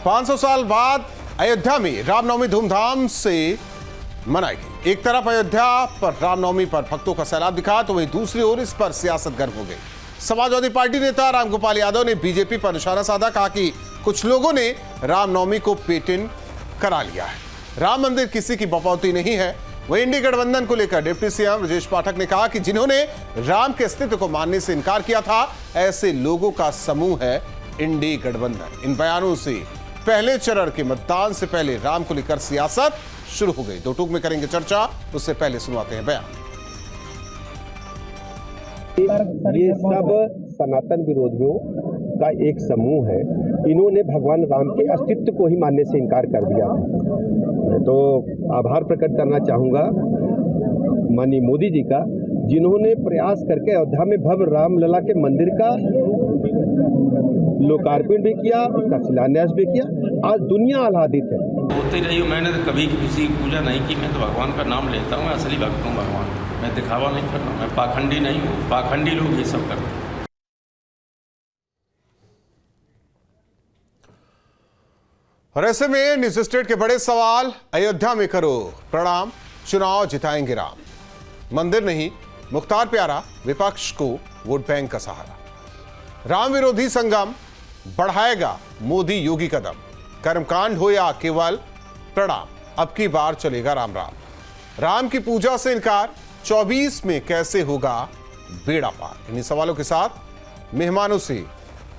500 साल बाद अयोध्या में रामनवमी धूमधाम से मनाई गई। एक तरफ अयोध्या पर रामनवमी पर भक्तों का सैलाब दिखा, तो वहीं दूसरी ओर इस पर सियासत गर्म हो गई। समाजवादी पार्टी नेता रामगोपाल यादव ने बीजेपी पर निशाना साधा, कहा कि कुछ लोगों ने रामनवमी को पेटेंट करा लिया है। राम मंदिर किसी की बपौती नहीं है। वहीं इंडी गठबंधन को लेकर डिप्टी सीएम ब्रजेश पाठक ने कहा कि जिन्होंने राम के अस्तित्व को मानने से इनकार किया था, ऐसे लोगों का समूह है इंडी गठबंधन। इन बयानों से पहले चरण के मतदान से पहले राम को लेकर सियासत शुरू हो गई। दो टूक में करेंगे चर्चा, उससे पहले सुनवाते हैं बयान। ये सब सनातन विरोधियों का एक समूह है। इन्होंने भगवान राम के अस्तित्व को ही मानने से इनकार कर दिया। तो आभार प्रकट करना चाहूँगा माननीय मोदी जी का, जिन्होंने प्रयास करके अयोध्या में भव्य रामलला के मंदिर का लोकार्पण भी किया, उसका शिलान्यास भी किया। आज दुनिया आह्लादित है। होती रही हूँ, मैंने तो कभी किसी की पूजा नहीं की। मैं तो भगवान का नाम लेता हूँ, असली भक्त हूँ भगवान। मैं दिखावा नहीं करता, मैं पाखंडी नहीं हूँ। पाखंडी लोग ये सब करते हैं। और ऐसे में न्यूज स्टेट के बड़े सवाल, अयोध्या में करो प्रणाम, चुनाव जिताएंगे राम। मंदिर नहीं, मुख्तार प्यारा, विपक्ष को वोट बैंक का सहारा। राम विरोधी संगम बढ़ाएगा मोदी योगी कदम। कर्मकांड हो या केवल प्रणाम, अब की बार चलेगा राम राम। राम की पूजा से इनकार, 24 में कैसे होगा बेड़ा पार। इन्हीं सवालों के साथ मेहमानों से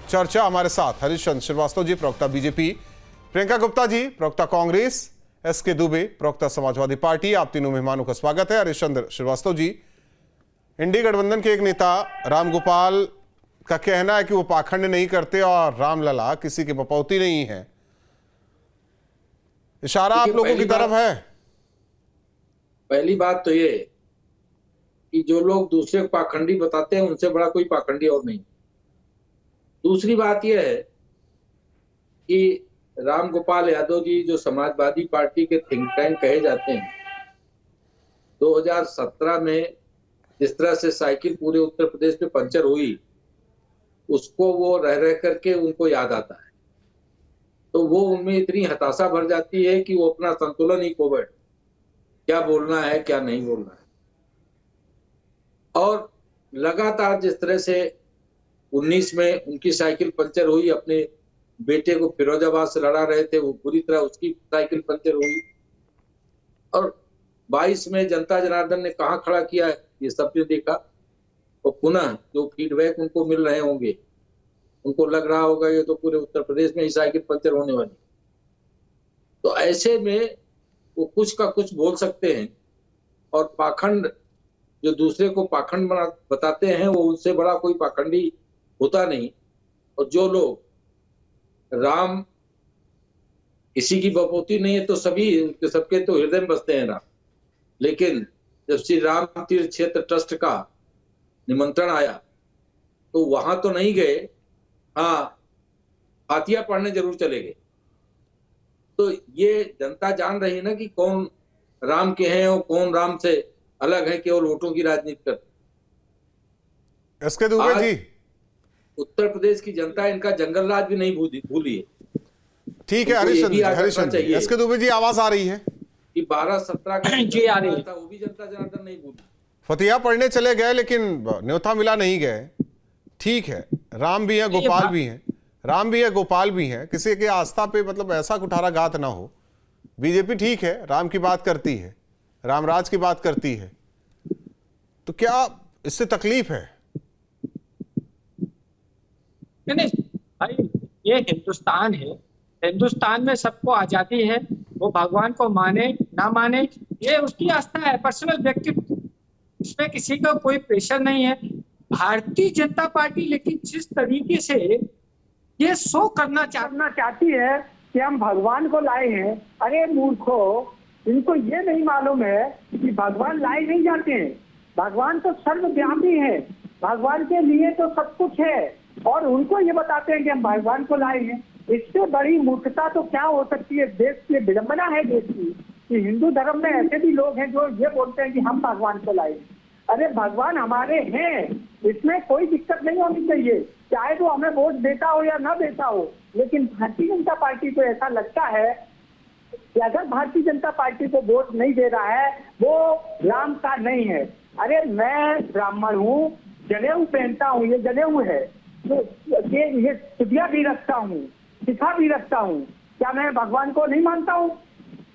चर्चा। हमारे साथ हरीशचंद्र श्रीवास्तव जी, प्रवक्ता बीजेपी, प्रियंका गुप्ता जी, प्रवक्ता कांग्रेस, एसके दुबे, प्रवक्ता समाजवादी पार्टी। आप तीनों मेहमानों का स्वागत है। हरीशचंद्र श्रीवास्तव जी, इंडी गठबंधन के एक नेता रामगोपाल का कहना है कि वो पाखंड नहीं करते और रामलला किसी की बपौती नहीं है। इशारा आप लोगों की तरफ है। पहली बात तो ये कि जो लोग दूसरे को पाखंडी बताते हैं, उनसे बड़ा कोई पाखंडी और नहीं। दूसरी बात यह है कि रामगोपाल यादव जी जो समाजवादी पार्टी के थिंक टैंक कहे जाते हैं, 2017 में जिस तरह से साइकिल पूरे उत्तर प्रदेश में पंचर हुई, उसको वो रह रह करके उनको याद आता है। तो वो उनमें इतनी हताशा भर जाती है कि वो अपना संतुलन ही खो बैठ, क्या बोलना है क्या नहीं बोलना है। और लगातार जिस तरह से 19 में उनकी साइकिल पंचर हुई, अपने बेटे को फिरोजाबाद से लड़ा रहे थे, वो पूरी तरह उसकी साइकिल पंचर हुई। और 22 में जनता जनार्दन ने कहाँ खड़ा किया है, ये सबने देखा। और पुनः जो फीडबैक उनको मिल रहे होंगे, उनको लग रहा होगा ये तो पूरे उत्तर प्रदेश में ही साइकिल पंचर होने वाली। तो ऐसे में वो कुछ का कुछ बोल सकते हैं। और पाखंड, जो दूसरे को पाखंड बताते हैं, वो उनसे बड़ा कोई पाखंडी होता नहीं। और जो लोग राम किसी की बपौती नहीं है, तो सबके तो हृदय में बसते हैं राम। लेकिन जब श्री राम तीर्थ क्षेत्र ट्रस्ट का निमंत्रण आया तो वहां तो नहीं गए, हाँ फातिया पढ़ने जरूर चले गए। तो ये जनता जान रही है ना कि कौन राम के हैं और कौन राम से अलग है, केवल वोटों की राजनीति करते। एसके दुबे जी, उत्तर प्रदेश की जनता इनका जंगल राज भी नहीं भूली है। ठीक है हरीशचंद्र, एसके दुबे जी आवाज आ रही है कि 12-17 का जी आ रही था, वो भी जनता जनार्दन नहीं भूली। फतिया पढ़ने चले गए लेकिन न्योता मिला नहीं गए। ठीक है, राम भी है गोपाल भी है, राम भी है गोपाल भी है। किसी की आस्था पे मतलब ऐसा कुठाराघात ना हो। बीजेपी ठीक है, राम की बात करती है, रामराज की बात करती है, तो क्या इससे तकलीफ है? नहीं भाई, ये हिंदुस्तान है। हिंदुस्तान में सबको आजादी है। वो भगवान को माने ना माने, ये उसकी आस्था है, पर्सनल व्यक्तित्व। इसमें किसी का कोई प्रेशर नहीं है। भारतीय जनता पार्टी लेकिन जिस तरीके से ये शो करना चाहती है कि हम भगवान को लाए हैं, अरे मूर्खो, इनको ये नहीं मालूम है कि भगवान लाए नहीं जाते हैं। भगवान तो सर्वव्यापी है, भगवान के लिए तो सब कुछ है। और उनको ये बताते हैं कि हम भगवान को लाए हैं। इससे बड़ी मूर्खता तो क्या हो सकती है? देश की विडंबना है देश की कि हिंदू धर्म में ऐसे भी लोग हैं जो ये बोलते हैं कि हम भगवान को लाए। अरे भगवान हमारे हैं, इसमें कोई दिक्कत नहीं होनी चाहिए, चाहे वो हमें वोट देता हो या ना देता हो। लेकिन भारतीय जनता पार्टी को ऐसा लगता है कि अगर भारतीय जनता पार्टी को वोट नहीं दे रहा है वो राम का नहीं है। अरे मैं ब्राह्मण हूँ, जनेऊ पहनता हूँ, ये जनेऊ है, तो ये सुधिया भी रखता हूँ, शिखा भी रखता हूँ, क्या मैं भगवान को नहीं मानता हूँ?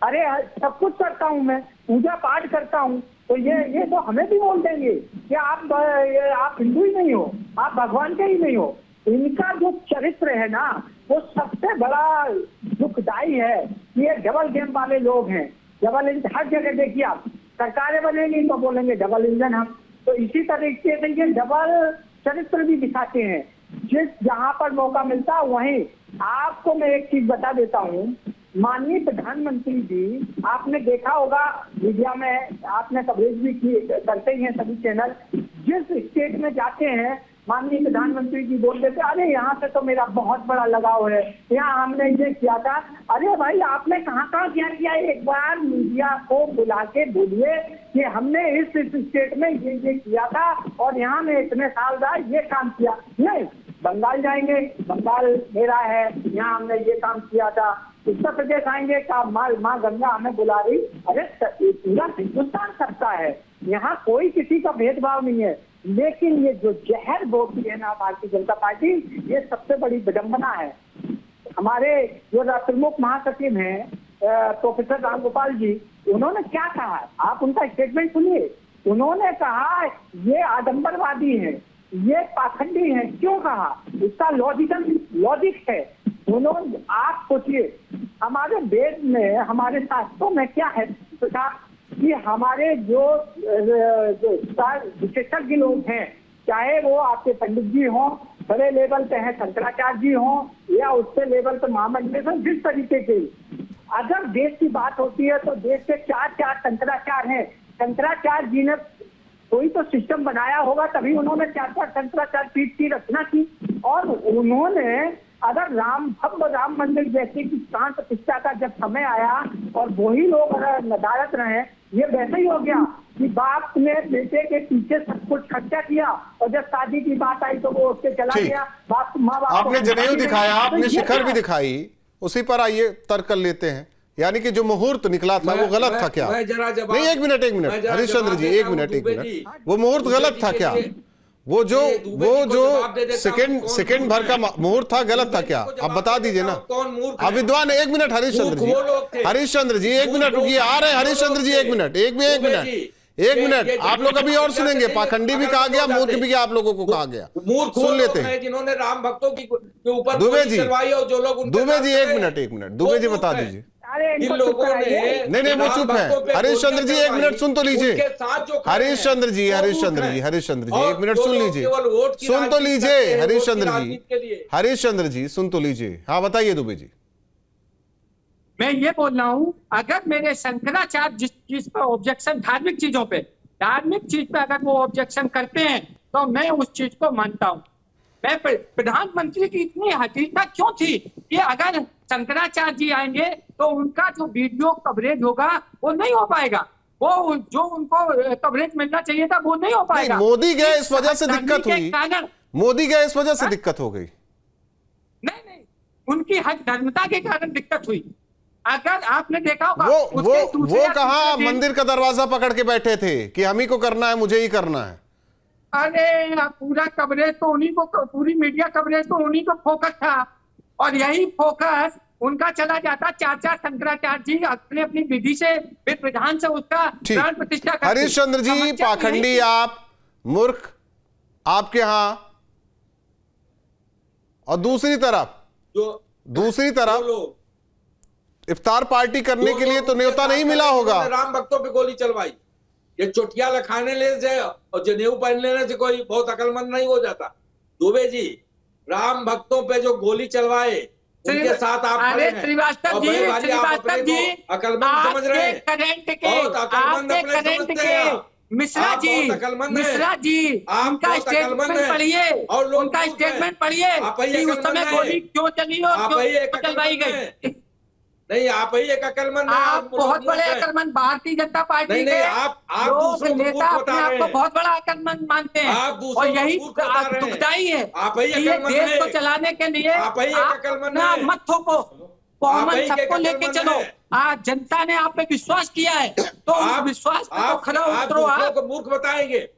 अरे सब कुछ करता हूँ, मैं पूजा पाठ करता हूँ, तो ये तो हमें भी बोल देंगे कि आप हिंदू ही नहीं हो, आप भगवान के ही नहीं हो। इनका जो चरित्र है ना वो सबसे बड़ा दुखदाई है। ये डबल गेम वाले लोग हैं, डबल इंजन। हर जगह देखिए आप, सरकारें बनेंगी तो बोलेंगे डबल इंजन हम, तो इसी तरीके से ये डबल चरित्र भी दिखाते हैं। जिस जहां पर मौका मिलता है वहीं। आपको मैं एक चीज बता देता हूँ, माननीय प्रधानमंत्री जी, आपने देखा होगा मीडिया में, आपने कवरेज भी की, करते ही हैं सभी चैनल। जिस स्टेट में जाते हैं माननीय प्रधानमंत्री जी बोल देते अरे यहाँ से तो मेरा बहुत बड़ा लगाव है, यहाँ हमने ये किया था। अरे भाई आपने कहाँ कहाँ क्या किया? एक बार मीडिया को बुला के बोलिए कि हमने इस स्टेट में ये किया था और यहाँ में इतने साल रहा ये काम किया। नहीं, बंगाल जाएंगे, बंगाल मेरा है, यहाँ हमने ये काम किया था। उत्तर प्रदेश आएंगे, का माँ गंगा हमें बुला रही। अरे पूरा हिंदुस्तान करता है, यहाँ कोई किसी का भेदभाव नहीं है। लेकिन ये जो जहर बोलती है ना भारतीय जनता पार्टी, ये सबसे बड़ी विडंबना है। हमारे जो प्रमुख महासचिव हैं प्रोफेसर रामगोपाल जी, उन्होंने क्या कहा, आप उनका स्टेटमेंट सुनिए। उन्होंने कहा ये आडंबरवादी है, ये पाखंडी है। क्यों कहा? इसका लॉजिक है। उन्होंने, आप सोचिए हमारे वेद में, हमारे शास्त्रों में क्या है कि हमारे जो विशेषज्ञ लोग हैं, चाहे वो आपके पंडित जी हों, बड़े लेवल पे हैं शंकराचार्य जी हों या उससे लेवल पे महामंडलेश्वर, जिस तरीके के, अगर देश की बात होती है तो देश के चार शंकराचार्य हैं। शंकराचार्य जी ने कोई तो सिस्टम बनाया होगा, तभी उन्होंने चार शंकराचार्य पीठ की रचना की। और उन्होंने अगर राम मंदिर जैसे की प्राण प्रतिष्ठा का जब समय आया और वही लोग अगर नदारत रहे, ये वैसे ही हो गया कि बाप ने बेटे के पीछे सब कुछ खर्चा किया और जब शादी की बात आई तो वो उसके चला गया। माँ बाप आपने जनेऊ दिखाया, आपने शिखर भी दिखाई, उसी पर आइए तर्क कर लेते हैं। यानी कि जो मुहूर्त निकला था वो गलत था क्या? नहीं, एक मिनट हरिश्चंद्र जी, एक मिनट, वो मुहूर्त गलत था क्या? वो जो सेकंड भर का मुहूर्त था, गलत था क्या? आप बता दीजिए ना। आप विद्वान, एक मिनट हरिश्चंद्र जी, एक मिनट रुकिए, आ रहे हैं हरिश्चंद्र जी, एक मिनट, आप लोग अभी और सुनेंगे। पाखंडी भी कहा गया, मूर्ख भी आप लोगों को कहा गया, सुन लेते हैं। जिन्होंने राम भक्तों के ऊपर दुबे जी, जो लोग दुबे जी, एक मिनट, दुबे जी बता दीजिए। इन लोगों ने नहीं, वो चुप है। हरिश्चंद्र जी, एक मिनट सुन तो लीजिए। हरिश्चंद्र जी, एक मिनट सुन लीजिए, सुन तो लीजिए। हरिश्चंद्र जी सुन तो लीजिए। हाँ बताइए दुबे जी। मैं ये बोल रहा हूँ, अगर मेरे शंकराचार्य जिस चीज पर ऑब्जेक्शन, धार्मिक चीजों पे, धार्मिक चीज पे अगर वो ऑब्जेक्शन करते हैं तो मैं उस चीज को मानता हूँ। मैं प्रधानमंत्री की इतनी हकीकत क्यों थी कि अगर शंकराचार्य जी आएंगे तो उनका जो वीडियो कवरेज होगा वो नहीं हो पाएगा, वो जो उनको कवरेज मिलना चाहिए था वो नहीं हो पाएगा। मोदी गए इस वजह से दिक्कत हुई, मोदी गए इस वजह से दिक्कत हो गई। नहीं, उनकी हक धर्मता के कारण दिक्कत हुई। अगर आपने देखा होगा वो कहा मंदिर का दरवाजा पकड़ के बैठे थे कि हम ही को करना है, मुझे ही करना है। अरे पूरा कवरेज तो उन्हीं को, पूरी मीडिया कवरेज तो उन्हीं को फोकस था और यही फोकस उनका चला जाता। चार शंकराचार्य जी अपनी विधि से, विधान से उसका प्राण प्रतिष्ठा करते। हरिश्चंद्र जी, पाखंडी आप, मूर्ख आपके यहां, और दूसरी तरफ इफ्तार पार्टी करने के लिए तो न्योता नहीं मिला होगा। राम भक्तों पे गोली चलवाई, ये चोटिया लखाने ले जाए और जनेऊ पहन लेने से कोई बहुत अकलमंद नहीं हो जाता। दुबे जी, राम भक्तों पे जो गोली चलवाए उनके साथ आप खड़े हैं। श्रीवास्तव जी, अकलमंद समझ रहे हैं, बहुत अकलमंद अपने समझते हैं। मिश्रा जी, उनका स्टेटमेंट पढ़िए, कि उस समय गोली क्यों चली और क्यों चलवाई गई। नहीं, आप ही एक अकलमंद हैं, आप बहुत मूर्ख बड़े हैं। अकलमंद भारतीय जनता पार्टी नहीं, के नहीं, आप लोग दूसरों को नेता मूर्ख अपने बता आप रहे को हैं। बहुत बड़ा अकलमंद मानते हैं। आप दूसरों और को यही मूर्ख बता रहे हैं। दुखदाई है आप ही कि ये अकलमंद देश को हैं। चलाने के लिए आप ही एक आप अकलमंद अपना हैं। मत थोपो, आप कॉमन ही के सबको लेके अकलमंद चलो। हैं। आज जनता ने आप पे विश्वास किया है, तो उस विश्वास पे तो खरा आप उतरो। दूसरों आप को मूर्ख बताएंगे,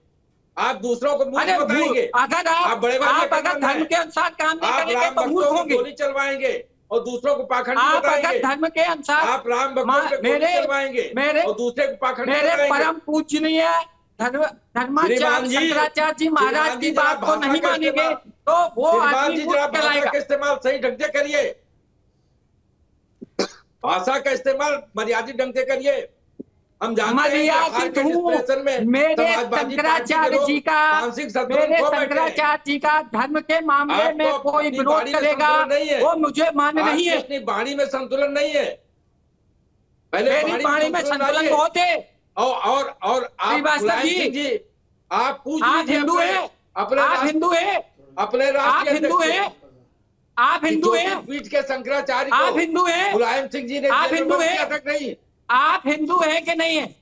आप दूसरों को मूर्ख अरे बताएंगे। अगर आप बड़े बड़े अगर अकलमंद धर्म हैं। के अनुसार काम नहीं आप करेंगे राम तो मूर्ख भक्तों को होंगे। गोली चलवाएंगे और दूसरों को पाखंडी आप बताएंगे। अगर धर्म के अनुसार आप राम भक्तों पे गोली चलवाएंगे और दूसरे को पाखंडी मेरे बताएंगे। परम पूजनीय धर्माचार्य श्रीमान जी, शंकराचार्य जी महाराज श्रीमान जी, की जरा बात को भाषा नहीं का मानेंगे इस्तेमाल- तो वो श्रीमान आदमी जी, मूर्ख जरा भाषा कहलाएगा। का इस्तेमाल सही ढंग से करिए। भाषा का इस्तेमाल मर्यादित ढंग से करिए। हम जानते हैं कि मर्यादित आखिर हूँ। डिस्प्रेशन में मेरे समाजवादी पार्टी के शंकराचार्य लोग जी का मानसिक संतुलन मेरे खो बैठे हैं। शंकराचार्य जी का धर्म के मामले आपको में कोई अपनी विरोध वाणी में करेगा संतुलन नहीं है। वो मुझे मान्य नहीं है। अपनी वाणी में संतुलन नहीं है। पहले मेरी वाणी में संतुलन लाइए। बहुत है। और आप श्रीवास्तव मुलायम जी, सिंह जी, आप पूछ आप लीजिए हिंदू अपने- है, अपने आप राष्ट्र- हिंदू है, अपने आप राष्ट्रीय हिंदू अध्यक्ष है, आप हिंदू है, पीठ के शंकराचार्य आप को हिंदू है, मुलायम सिंह जी ने आप जेल में हिंदू बंद है। किया था कि नहीं? आप हिंदू है कि नहीं है?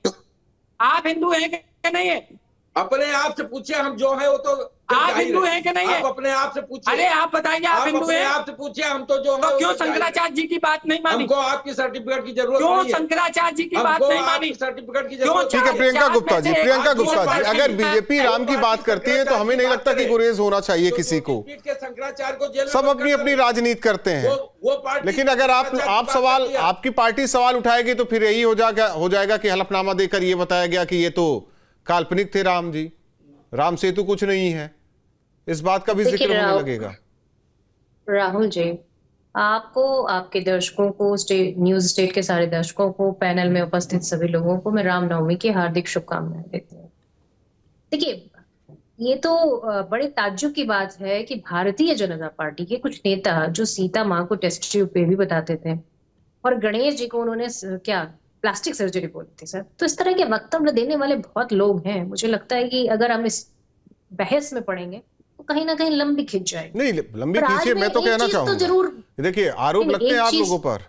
आप हिंदू है कि नहीं है? अपने आप से पूछिए, हम जो है वो तो आप जाहिर हिंदू है कि नहीं है? आप अपने आप से पूछिए। अरे आप बताइए, आप हिंदू अपने है आप से पूछिए, हम तो जो है तो वो क्यों तो जाहिर है। शंकराचार्य जी की बात नहीं मानी? हमको आपकी सर्टिफिकेट की जरूरत क्यों नहीं है। शंकराचार्य जी की बात हमको नहीं मानी? आपकी सर्टिफिकेट की क्यों जरूरत ठीक है नहीं प्रियंका गुप्ता जी, प्रियंका गुप्ता जी, अगर बीजेपी राम की बात करती है तो हमें नहीं लगता कि गुरेज होना चाहिए तो किसी को। पीठ के शंकराचार्य को जेल में सब बंद अपनी कर अपनी दो। राजनीति करते हैं, वो पार्टी लेकिन अगर आप सवाल, आपकी पार्टी सवाल उठाएगी तो फिर यही हो जाएगा कि हलफनामा देकर ये बताया गया कि ये तो काल्पनिक थे राम जी, राम सेतु कुछ नहीं है। इस बात का भी जिक्र होने लगेगा। राहुल जी, आपको, आपके दर्शकों को, न्यूज स्टेट के सारे दर्शकों को, पैनल में उपस्थित सभी लोगों को मैं रामनवमी की हार्दिक शुभकामनाएं देती हूँ। देखिए, ये तो बड़े ताज्जुब की बात है कि भारतीय जनता पार्टी के कुछ नेता जो सीता माँ को टेस्ट ट्यूब बेबी बताते थे और गणेश जी को उन्होंने क्या प्लास्टिक सर्जरी बोली थी सर, तो इस तरह के वक्तव्य देने वाले बहुत लोग हैं। मुझे लगता है कि अगर हम इस बहस में पड़ेंगे तो कहीं ना कहीं लंबी खिंच जाएगी। नहीं लंबी पर आज खींचिए, मैं तो एक कहना चीज तो चाहूंगा, जरूर, देखिए आरोप लगते हैं आप लोगों पर।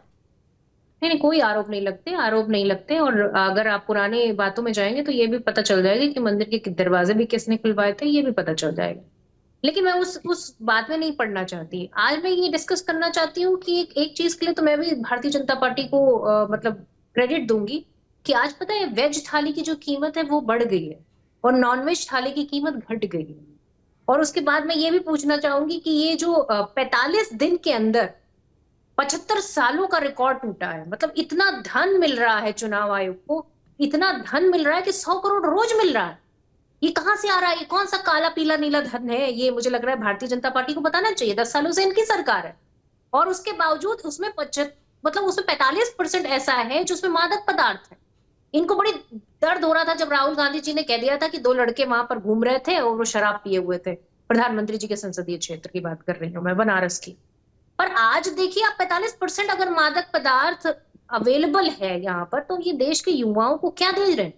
नहीं, कोई आरोप नहीं लगते। और अगर आप पुरानी बातों में जाएंगे तो ये भी पता चल जाएगा कि मंदिर के दरवाजे भी किसने खुलवाए थे, ये भी पता चल जाएगा। लेकिन मैं उस बात में नहीं पढ़ना चाहती। आज मैं ये डिस्कस करना चाहती हूँ कि एक चीज के लिए तो मैं भी भारतीय जनता पार्टी को मतलब क्रेडिट दूंगी कि आज पता है वेज थाली की जो कीमत है वो बढ़ गई है और नॉनवेज थाली की कीमत घट गई है। और उसके बाद मैं ये भी पूछना चाहूंगी कि ये जो 45 दिन के अंदर 75 सालों का रिकॉर्ड टूटा है, मतलब इतना धन मिल रहा है चुनाव आयोग को, इतना धन मिल रहा है कि 100 करोड़ रोज मिल रहा है। ये कहां से आ रहा है? ये कौन सा काला पीला नीला धन है? ये मुझे लग रहा है भारतीय जनता पार्टी को बताना चाहिए। 10 सालों से इनकी सरकार है और उसके बावजूद उसमें 45% ऐसा है जो उसमें मादक पदार्थ है। इनको बड़ी दर्द हो रहा था जब राहुल गांधी जी ने कह दिया था कि 2 लड़के वहां पर घूम रहे थे और वो शराब पिए हुए थे। प्रधानमंत्री जी के संसदीय क्षेत्र की बात कर रही हूँ मैं, बनारस की। पर आज देखिए आप 45% अगर मादक पदार्थ अवेलेबल है यहाँ पर, तो ये देश के युवाओं को क्या दे रहे हैं?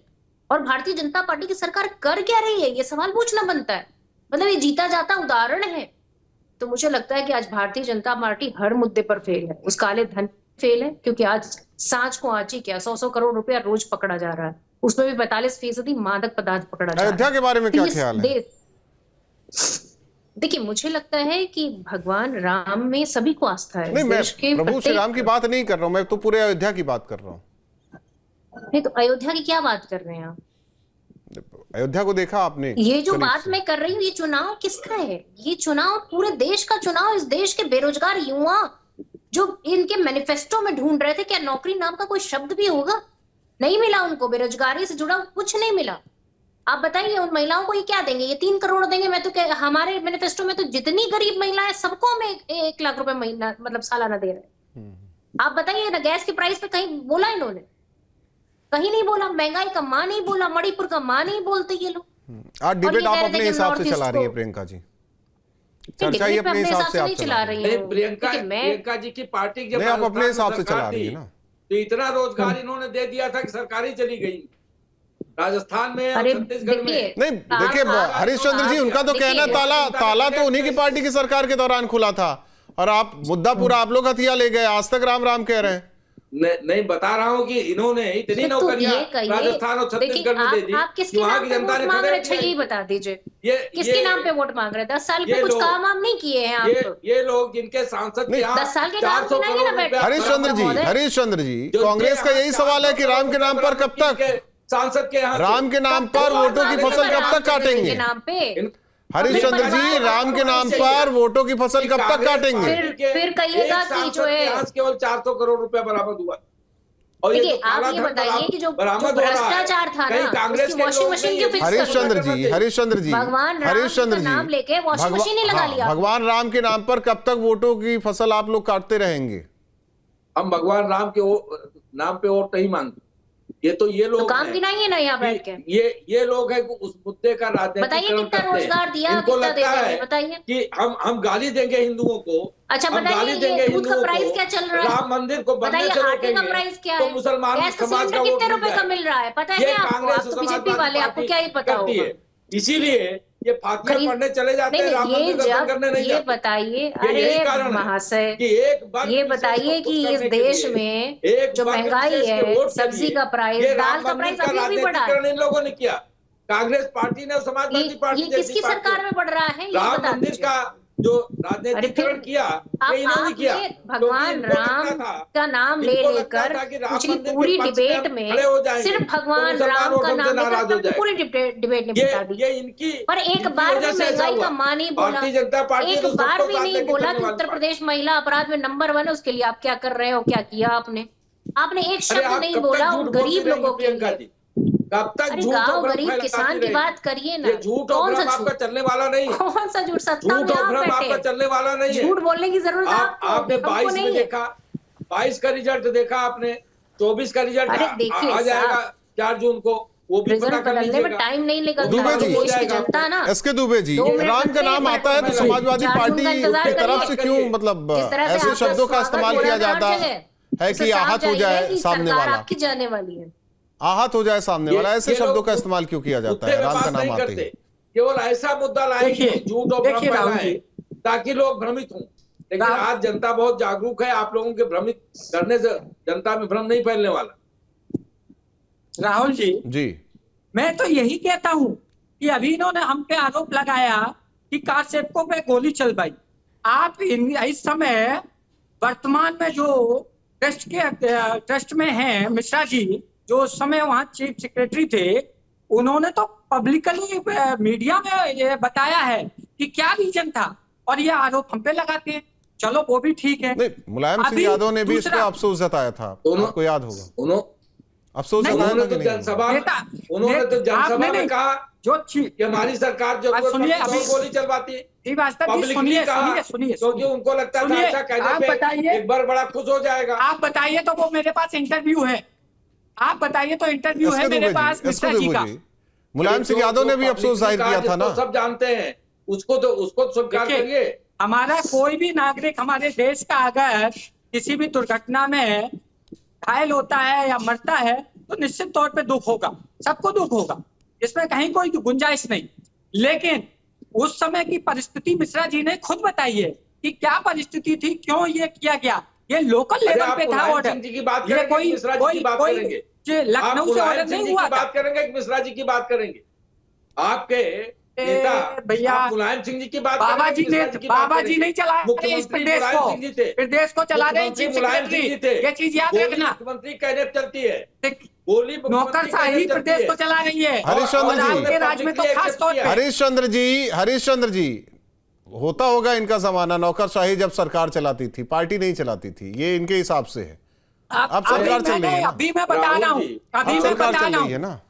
और भारतीय जनता पार्टी की सरकार कर क्या रही है? ये सवाल पूछना बनता है। मतलब ये जीता जाता उदाहरण है। तो मुझे लगता है कि आज भारतीय जनता पार्टी हर मुद्दे पर फेल है। उस काले धन फेल है क्योंकि आज सांझ को आज ही क्या 100 करोड़ रुपया रोज पकड़ा जा रहा है, उसमें भी 42% मादक पदार्थ पकड़ा जा रहा है। अयोध्या के बारे में क्या ख्याल है? देखिए, मुझे लगता है कि भगवान राम में सभी को आस्था है। नहीं, मैं देश के प्रभु श्री राम की बात नहीं कर रहा हूं, मैं तो पूरे अयोध्या की बात कर रहा हूँ। नहीं तो अयोध्या की क्या बात कर रहे हैं आप? अयोध्या को देखा आपने? ये जो बात मैं कर रही हूँ, ये चुनाव किसका है? ये चुनाव पूरे देश का चुनाव। इस देश के बेरोजगार युवा जो इनके मैनिफेस्टो में ढूंढ रहे थे क्या नौकरी नाम का कोई शब्द भी होगा, नहीं मिला उनको। बेरोजगारी से जुड़ा कुछ नहीं मिला। आप बताइए उन महिलाओं को ये क्या देंगे? ये 3 करोड़ देंगे। मैं तो हमारे मैनिफेस्टो में तो जितनी गरीब महिलाएं सबको हम 1 लाख रुपए महीना मतलब सालाना दे रहे हैं। आप बताइए ना, गैस के प्राइस पे कहीं बोला इन्होंने? कहीं नहीं बोला। महंगाई का मां नहीं बोला, मणिपुर का मां नहीं बोलते ये लोग। आज डिबेट आप अपने हिसाब से चला रही है प्रियंका जी, चर्चा ही अपने हिसाब से आप चला रही है। नहीं, प्रियंका जी की पार्टी जब नहीं, आप अपने हिसाब से चला सरकार रही है थी, ना। तो इतना रोजगार इन्होंने दे दिया था कि सरकारी चली गई राजस्थान में और अरे छत्तीसगढ़ में। नहीं देखिए, हरिश्चंद्र जी उनका तो कहना ताला तो उन्हीं की पार्टी की सरकार के दौरान खुला था और आप मुद्दा पूरा आप लोग हथिया ले गए। आज तक राम राम कह रहे हैं नहीं बता रहा हूँ कि इन्होंने इतनी तो नौकरियां ये कहिए, राजस्थान और छत्तीसगढ़ में दे दी आप किसके कि वहां नाम की पे जनता वोट ने मांग रहे हैं? खरीद अच्छा लिया। यही बता दीजिए, ये किसके नाम पे वोट मांग रहे हैं? 10 साल ये पे कुछ लोग- काम वाम नहीं किए हैं आप? ये लोग जिनके सांसद के नहीं, यहाँ 10 साल के काम 400 गिनाइए करोड़ ना रुपया हरीशचंद्र जी, महोदय। हरीशचंद्र जी, जो कांग्रेस का यहाँ यही सवाल है कि राम के नाम पर कब तक, सांसद के यहाँ राम के नाम पर वोटों की फसल कब तक काटेंगे? के नाम पे हरीशचंद्र जी, राम के नाम पर वोटों की फसल कब तक काटेंगे? फिर कहिएगा कि जो है केवल 400 करोड़ रुपया बरामद हुआ। और देखिए, जो काला आप ये धन बताइए कि जो बरामद हो रहा है, भ्रष्टाचार था कहीं ना, कांग्रेस उसकी के वॉशिंग लोग मशीन नहीं क्यों है। फिक्स हरीशचंद्र जी, हरीशचंद्र जी, भगवान राम हरीशचंद्र का जी, नाम लेके वॉशिंग मशीन ही लगा लिया। भगवान राम के नाम पर कब तक वोटों की फसल आप लोग काटते रहेंगे? हम भगवान राम के नाम पे वोट नहीं मांगते। ये तो ये लोग तो काम हैं गिनाइए ना यहाँ बैठ के। कि ये लोग हैं कि उस मुद्दे का बताइए राजनीतिकरण कितना करते हैं। रोजगार दिया, इनको कितना लगता देते है हैं, बताइए। कि हम गाली देंगे हिंदुओं को। अच्छा, हम बताइए, गाली ये देंगे दूध का हिंदुओं प्राइस को, क्या चल रहा है? राम मंदिर को बनने बताइए, से आटे का रोकेंगे, प्राइस क्या तो है? मुसलमान गैस का समाज सिलेंडर का वोट कितने मिल रुपए का जाएगा। मिल रहा है? पता है ये क्या आपको? कांग्रेस आप तो बीजेपी समाजवादी वाले, आपको पार्टी क्या ही पता करती होगा? है। इसीलिए ये फातिया खरीद- पढ़ने चले जाते हैं, राम नहीं, मंदिर ये दर्शन करने नहीं ये जाते। बताइए, यही अरे कारण है महाशय, कि एक वर्ग ये विशेष को बताइए कि खुश इस करने के देश लिए, में एक जो वर्ग महंगाई विशेष के है, वोट के सब्जी लिए का प्राइस, ये दाल राम का मंदिर प्राइस अभी भी बढ़ा है। राजनीतिकरण इन लोगों ने किया। कांग्रेस पार्टी ने और समाजवादी पार्टी ये जैसी किसकी पार्टियों सरकार में बढ़ रहा है? ये राम बता मंदिर दीजिए। का जो राजनीतिकरण किया ये इन्होंने किया। आपने क्योंकि भगवान इनको लगता राम था, का नाम ले इनको लगता लेकर था कि राम पिछली मंदिर के पूरी पक्ष में डिबेट हम में खड़े हो जाएंगे, सिर्फ तो भगवान मुसलमान राम वोट का हमसे नाम लेकर नाराज हो आपने जाएंगे। पूरी डिबेट ने बिता दी। ये इनकी पर एक इनकी बार वजह भी से ऐसा महंगाई हुआ। का मान नहीं बोला, भारतीय जनता पार्टी एक तो बार सबको भी साथ नहीं लेके बोला चलने कि वाली उत्तर पार्टी। प्रदेश महिला अपराध में नंबर 1 है, उसके लिए आप क्या कर रहे हो, क्या किया आपने? आपने एक अरे शब्द आप नहीं कब तक बोला झूठ उन बोलती गरीब रहेंगी लोगों के प्रियंका लिए। जी? कब तक अरे झूठ और गाँव भ्रम गरीब फैलाती किसान की रहेंगी? बात करिए ना। ये झूठ और कौन सा भ्रम आपका झूठ? चलने वाला नहीं है। कौन सा झूठ? सत्ता झूठ में और आप भ्रम आपका बैठे, चलने वाला नहीं है। झूठ बोलने की जरूरत आपने हमको 22 में नहीं है। देखा, 22 का रिजल्ट देखा आपने, 24 का रिजल्ट अरे देखिए आ जाएगा साहब, 4 जून को, वो भी पता रिजल्ट कर बदलने में लीजिएगा। टाइम नहीं निकलता दुबे है। जी, देश की जनता ना एसके दुबे जी, 2 मिनट राम का लगते हैं, नाम एक आता है तो मिनट समाजवादी लगते हैं। पार्टी 4 जून का इंतजार की तरफ करिए। से क्यों मतलब जिस तरह से ऐसे आपका शब्दों का स्वागत इस्तेमाल हो किया रहा हर जाता जगह, है उससे कि साफ आहत हो जाहिर है जाए कि सामने सरकार वाला, आपकी जाने वाली है। आहत हो जाए सामने वाला, ऐसे ये लोग शब्दों का इस्तेमाल क्यों किया जाता मुद्दे है में राम का बात नाम नहीं आते करते, ही? केवल ऐसा मुद्दा लाएंगे देखिए, झूठ और भ्रम देखिए राहुल फैलाएं, जी, ताकि लोग भ्रमित हों। लेकिन आज जनता बहुत जागरूक है, आप लोगों के भ्रमित करने से जनता में भ्रम नहीं फैलने वाला। राहुल जी, मैं तो यही कहता हूं कि अभी इन्होंने हम पे आरोप लगाया कि कार सेवकों पे गोली चलवाई। आप इस समय वर्तमान में जो ट्रस्ट में हैं मिश्रा जी, जो उस समय वहां चीफ सेक्रेटरी थे, उन्होंने तो पब्लिकली मीडिया में ये बताया है कि क्या रीजन था, और ये आरोप हम पे लगाते हैं। चलो वो भी ठीक है। नहीं, मुलायम सिंह अभी यादव ने भी इस पे दूसरा- अफसोस जताया था, आपको याद होगा, अफसोस नहीं, जताया उन्होंने था तो कि नहीं? जनसभा नेता- उन्होंने तो जनसभा आपने में नहीं- कहा जो कि हमारी सरकार जो आप सुनिए, अभी- गोली चलवाती है। श्रीवास्तव जी पब्लिकली सुनिए कहा, सुनिए सुनिए क्योंकि उनको लगता था सुनिए, ऐसा कहने आप पे बताइए। एक बार बड़ा खुश हो जाएगा। आप बताइए, तो वो मेरे पास इंटरव्यू है, आप बताइए तो इंटरव्यू है एसके मेरे दुबे पास जी, मिश्रा एसके जी का। दुबे जी, मुलायम सिंह यादव ने भी अफसोस जाहिर किया था ना। सब जानते हैं उसको तो स्वीकार देखिए, करिए। हमारा कोई भी नागरिक हमारे देश का अगर किसी भी दुर्घटना में घायल होता है या मरता है तो निश्चित तौर पे दुख होगा, सबको दुख होगा, इसमें कहीं कोई गुंजाइश नहीं। लेकिन उस समय की परिस्थिति मिश्रा जी ने खुद बताई है कि क्या परिस्थिति थी, क्यों ये किया गया। ये लोकल लेवल पे था ऑर्डर, जी की बात ये करेंगे, कोई मिश्रा जी की बात करेंगे, लखनऊ से ऑर्डर नहीं हुआ था। बात करेंगे, मिश्रा जी की बात करेंगे। आपके नेता भैया, आप मुलायम सिंह जी की बात बाबा जी करेंगे, ने मिश्रा की बात बाबा जी करेंगे। नहीं चला रहे इस मुख्यमंत्री प्रदेश मुलायम को, सिंह जी थे, प्रदेश को चला रहे मुख्यमंत्री चीफ मुलायम सिंह जी सेक्रेटरी, थे। ये चीज याद गोली रखना। मुख्यमंत्री कहने चलती है, गोली मुख्यमंत्री नौकरशाही कहने चलती प्रदेश है। को चला रही है, हरीशचंद्र और जी, आपके राज्य में तो खास तौर पे। हरीशचंद्र जी, होता होगा इनका जमाना, नौकरशाही जब सरकार चलाती थी, पार्टी नहीं चलाती थी, ये इनके हिसाब से है। अब सरकार चल रही है ना, अभी मैं बता रहा हूँ, अभी मैं सरकार बता चल रहा रही है हूँ, ना।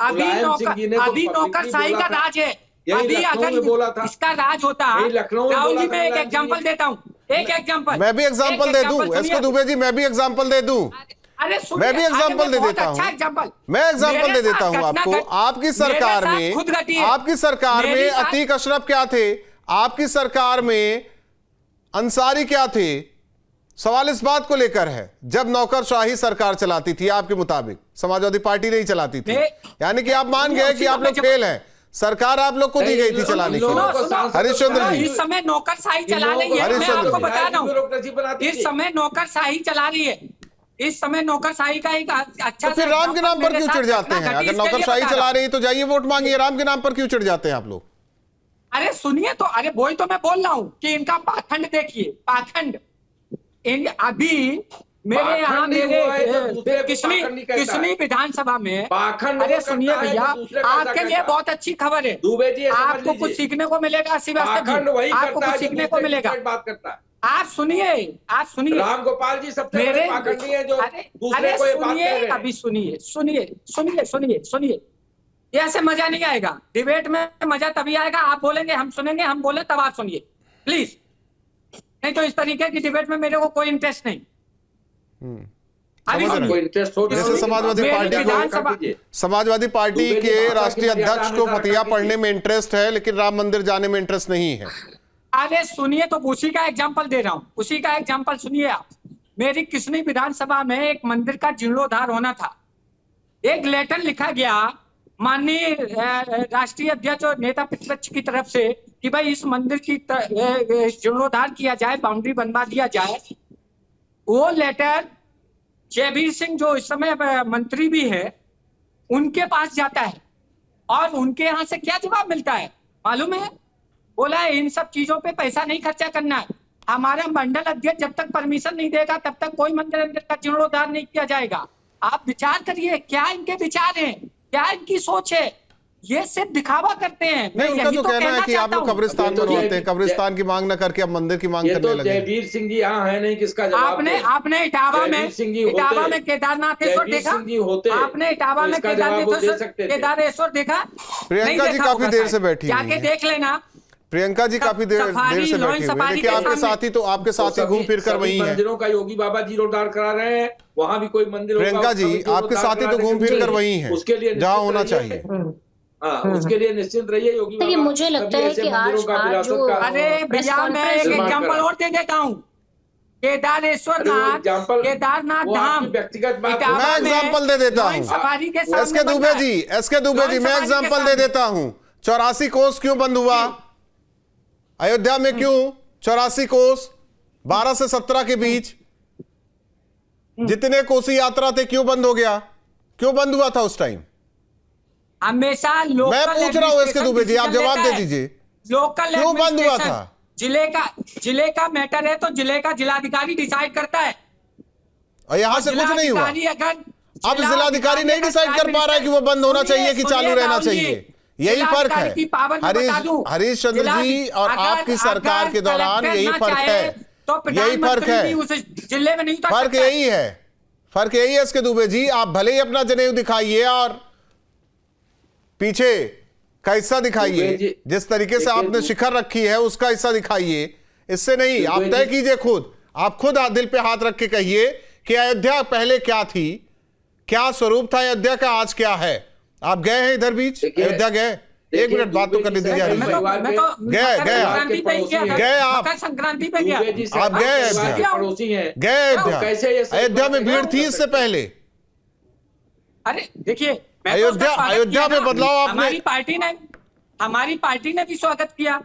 अभी नौकरशाही का राज है। अभी अगर इसका राज होता, राहुल जी मैं एक एग्जांपल देता हूँ, एक एग्जांपल, मैं भी एग्जांपल दे दूं, एसके दुबे जी, मैं भी एग्जांपल दे दूं, अरे मैं भी एग्जांपल दे देता हूं, एग्जांपल मैं एग्जांपल दे देता हूं आपको। आपकी सरकार में अतीक अशरफ क्या थे, आपकी सरकार में अंसारी क्या थे? सवाल इस बात को लेकर है, जब नौकरशाही सरकार चलाती थी आपके मुताबिक, समाजवादी पार्टी नहीं चलाती थी, यानी कि आप मान गए कि आप लोग फेल हैं, सरकार आप लोग को दी गई थी चलाने के लिए। हरीशचंद्र जी, इस समय नौकरशाही चला रही है, मैं आपको बता रहा हूँ, इस समय नौकरशाही चला रही है। इस समय नौकरशाही का एक अच्छा तो फिर राम के नाम पर क्यों चिढ़ जाते हैं? अगर नौकरशाही चला रही तो जाइए वोट मांगिए, राम के नाम पर क्यों चिढ़ जाते हैं आप लोग? अरे सुनिए तो, अरे वही तो मैं बोल रहा हूँ कि इनका पाखंड देखिए, पाखंड। अभी मेरे यहाँ मेरे किसनी विधानसभा में, अरे सुनिए भैया, आपके लिए बहुत अच्छी खबर है, दुबे जी आपको कुछ सीखने को मिलेगा, श्रीवास्तव जी आपको कुछ सीखने को मिलेगा। बात करता है। आप सुनिए राम गोपाल जी सबसे बड़े पाखंडी हैं जो दूसरे को ये बात सुनिए, कह रहे हैं। अभी सुनिए, ये ऐसे मजा नहीं आएगा। डिबेट में मजा तभी आएगा, आप बोलेंगे हम सुनेंगे, हम बोले तब आप सुनिए प्लीज। नहीं तो इस तरीके की डिबेट में मेरे को कोई इंटरेस्ट नहीं। जैसे समाजवादी पार्टी के राष्ट्रीय अध्यक्ष को फतिया पढ़ने में इंटरेस्ट है लेकिन राम मंदिर जाने में इंटरेस्ट नहीं है। अरे सुनिए तो उसी का एग्जांपल दे रहा हूँ, उसी का एग्जांपल सुनिए आप। मेरी किसनी विधानसभा में एक मंदिर का जीर्णोद्धार होना था, एक लेटर लिखा गया माननीय राष्ट्रीय अध्यक्ष और नेता प्रतिपक्ष की तरफ से कि भाई इस मंदिर की जीर्णोद्धार किया जाए, बाउंड्री बनवा दिया जाए। वो लेटर जयवीर सिंह जो इस समय मंत्री भी है उनके पास जाता है और उनके यहाँ से क्या जवाब मिलता है मालूम है? बोला है इन सब चीजों पे पैसा नहीं खर्चा करना है, हमारा मंडल अध्यक्ष जब तक परमिशन नहीं देगा तब तक कोई मंदिर का जीर्णोद्धार नहीं किया जाएगा। आप विचार करिए, क्या इनके विचार हैं, क्या इनकी सोच है? ये सिर्फ दिखावा करते हैं। नहीं, उनका तो कहना है कि आप लोग कब्रिस्तान बनवाते हैं, कब्रिस्तान की मांग न करके अब मंदिर की मांग करने लगे। जयवीर सिंह जी यहाँ है नहीं, किसका जवाब? आपने इटावा में केदारनाथेश्वर देखा? आपने इटावा में केदारेश्वर देखा? प्रियंका जी काफी देर से बैठी जाके देख लेना। प्रियंका जी काफी देर से बैठी हुई है, लेकिन आपके साथी घूम फिर कर वही है। मंदिरों का योगी बाबा जीर्णोद्धार करा रहे हैं, वहाँ भी कोई मंदिर। प्रियंका जी आपके साथी तो घूम फिर कर वही है, उसके लिए जहाँ होना चाहिए। उसके लिए निश्चिंत रहिए योगी बाबा। मुझे लगता है कि आज जो अरे भैया मैं एक एग्जाम्पल और दे देता हूँ, केदारेश्वर नाथ, केदारनाथ धाम व्यक्तिगत बात मैं एग्जाम्पल दे देता हूँ। एसके दुबे जी मैं एग्जाम्पल दे देता हूँ। 84 कोस क्यों बंद हुआ अयोध्या में? क्यों 84 कोस 12 से 17 के बीच जितने कोसी यात्रा थे क्यों बंद हो गया? क्यों बंद हुआ था उस टाइम? हमेशा मैं पूछ रहा हूं एसके दुबे जी, आप जवाब दे दीजिए। लोकल क्यों बंद हुआ था? जिले का मैटर है तो जिले का जिलाधिकारी डिसाइड करता है और यहां से कुछ नहीं हुआ। अब जिलाधिकारी नहीं डिसाइड कर पा रहा है कि वो बंद होना चाहिए कि चालू रहना चाहिए। यही फर्क है हरीश चंद्र जी और आपकी सरकार के दौरान, यही फर्क है, यही फर्क है, जिले में नहीं। फर्क यही है इसके दुबे जी। आप भले ही अपना जनेऊ दिखाइए और पीछे का हिस्सा दिखाइए, जिस तरीके से आपने शिखर रखी है उसका हिस्सा दिखाइए, इससे नहीं। आप तय कीजिए खुद, आप खुद दिल पे हाथ रख के कहिए कि अयोध्या पहले क्या थी, क्या स्वरूप था अयोध्या का, आज क्या है। आप गए हैं इधर बीच अयोध्या? गए? एक मिनट बात तो करने दीजिए। गए आप संक्रांति पे गया, आप गए अयोध्या में भीड़ थी इससे पहले? अरे देखिए अयोध्या में बदलाव आपने, हमारी पार्टी ने भी स्वागत किया,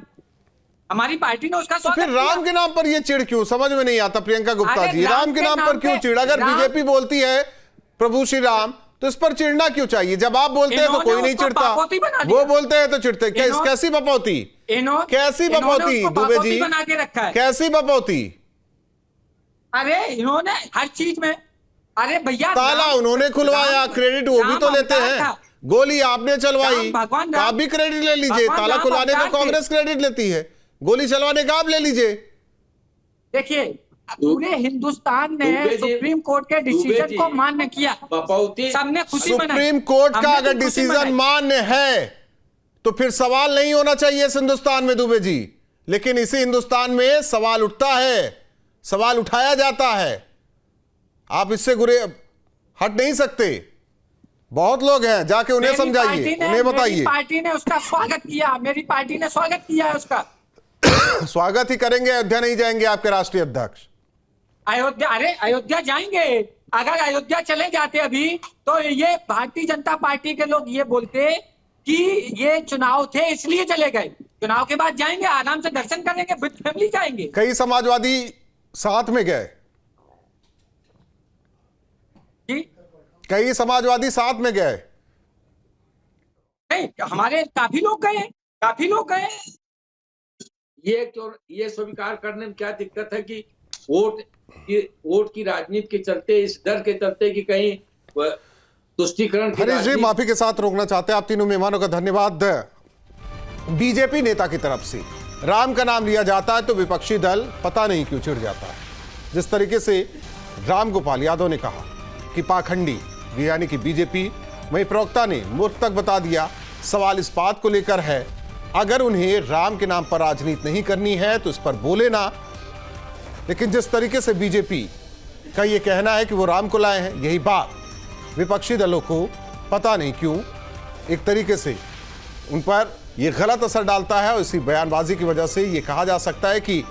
हमारी पार्टी ने उसका स्वागत फिर राम के नाम पर ये चिढ़ क्यों? समझ में नहीं आता प्रियंका गुप्ता जी, राम के नाम पर क्यों चिढ़? अगर बीजेपी बोलती है प्रभु श्री राम तो इस पर चिढ़ना क्यों चाहिए? जब आप बोलते हैं तो कोई नहीं चिढ़ता, वो बोलते हैं तो चिढ़ते। कैसी बपौती, कैसी बपौती दुबे जी, कैसी बपौती? अरे इन्होंने हर चीज में, अरे भैया ताला उन्होंने खुलवाया, क्रेडिट वो भी तो लेते हैं। गोली आपने चलवाई, आप भी क्रेडिट ले लीजिए। ताला खुलवाने का कांग्रेस क्रेडिट लेती है, गोली चलवाने का आप ले लीजिए। देखिए पूरे हिंदुस्तान ने सुप्रीम कोर्ट के डिसीजन को मान्य किया, सबने खुशी मनाई। सुप्रीम कोर्ट का अगर डिसीजन मान्य है तो फिर सवाल नहीं होना चाहिए इस हिंदुस्तान में दुबे जी, लेकिन इसी हिंदुस्तान में सवाल उठता है, सवाल उठाया जाता है। आप इससे हट नहीं सकते। बहुत लोग हैं, जाके उन्हें समझाइए, उन्हें बताइए। मेरी पार्टी ने उसका स्वागत किया, मेरी पार्टी ने स्वागत किया है उसका। स्वागत ही करेंगे, अयोध्या नहीं जाएंगे आपके राष्ट्रीय अध्यक्ष? अयोध्या, अरे अयोध्या जाएंगे। अगर अयोध्या चले जाते अभी तो ये भारतीय जनता पार्टी के लोग ये बोलते कि ये चुनाव थे इसलिए चले गए, चुनाव के बाद जाएंगे, आराम से दर्शन करेंगे, विद फैमिली जाएंगे। कई समाजवादी साथ में गए, कई समाजवादी साथ में गए। नहीं, हमारे काफी लोग गए। ये स्वीकार करने में क्या दिक्कत है कि वोट की राजनीति के चलते, इस डर के चलते कि कहीं तुष्टीकरण की हरीश जी, राजनीति। माफी के साथ रोकना चाहते हैं। आप तीनों मेहमानों का धन्यवाद। बीजेपी नेता की तरफ से राम का नाम लिया जाता है तो विपक्षी दल पता नहीं क्यों चिढ़ जाता है। जिस तरीके से राम गोपाल यादव ने कहा कि पाखंडी यानी कि बीजेपी, वहीं प्रवक्ता ने मूर्ख तक बता दिया। सवाल इस बात को लेकर है, अगर उन्हें राम के नाम पर राजनीति नहीं करनी है तो इस पर बोले ना। लेकिन जिस तरीके से बीजेपी का ये कहना है कि वो राम को लाए हैं, यही बात विपक्षी दलों को पता नहीं क्यों एक तरीके से उन पर यह गलत असर डालता है। और इसी बयानबाजी की वजह से ये कहा जा सकता है कि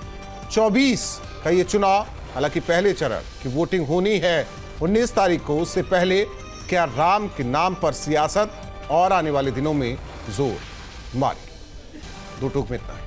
24 का ये चुनाव, हालांकि पहले चरण की वोटिंग होनी है 19 तारीख को, उससे पहले क्या राम के नाम पर सियासत और आने वाले दिनों में जोर मारेगी। दो टूक में इतना है।